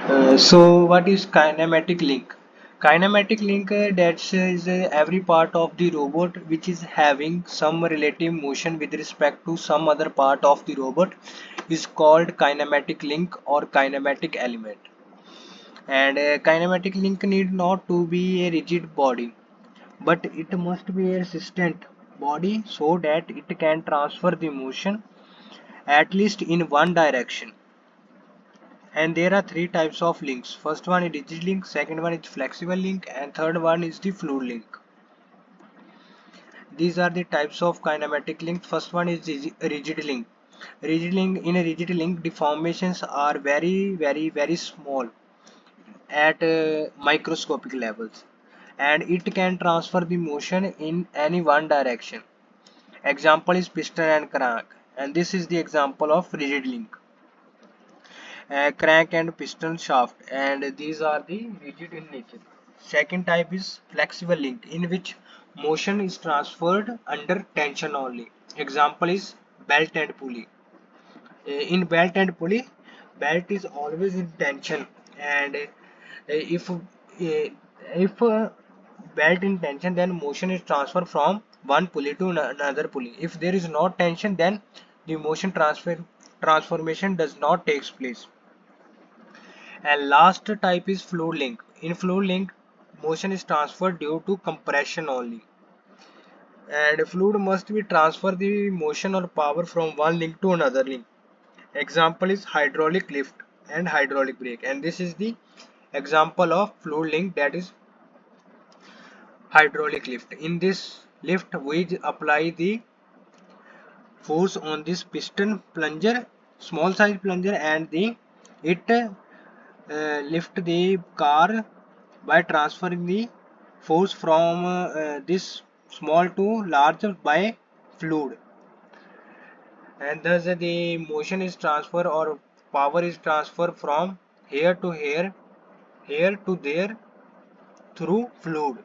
So what is kinematic link? Kinematic link that is every part of the robot which is having some relative motion with respect to some other part of the robot is called kinematic link or kinematic element. And a kinematic link need not to be a rigid body, but it must be a resistant body so that it can transfer the motion at least in one direction. And there are three types of links. First one is rigid link, second one is flexible link, and third one is the fluid link. These are the types of kinematic link. First one is rigid link. Rigid link, in a rigid link, deformations are very small at microscopic levels, and it can transfer the motion in any one direction. Example is piston and crank, and this is the example of rigid link. Crank and piston shaft, and these are the rigid in nature. Second type is flexible link, in which motion is transferred under tension only. Example is belt and pulley. In belt and pulley, belt is always in tension, and if belt in tension, then motion is transferred from one pulley to another pulley. If there is no tension, then the motion transformation does not takes place. And last type is fluid link. In fluid link, motion is transferred due to compression only. And fluid must be transfer the motion or power from one link to another link. Example is hydraulic lift and hydraulic brake. And this is the example of fluid link, that is hydraulic lift. In this lift, we apply the force on this piston plunger, small size plunger, and it lift the car by transferring the force from this small to large by fluid, and thus the motion is transferred or power is transferred from here to here to there through fluid.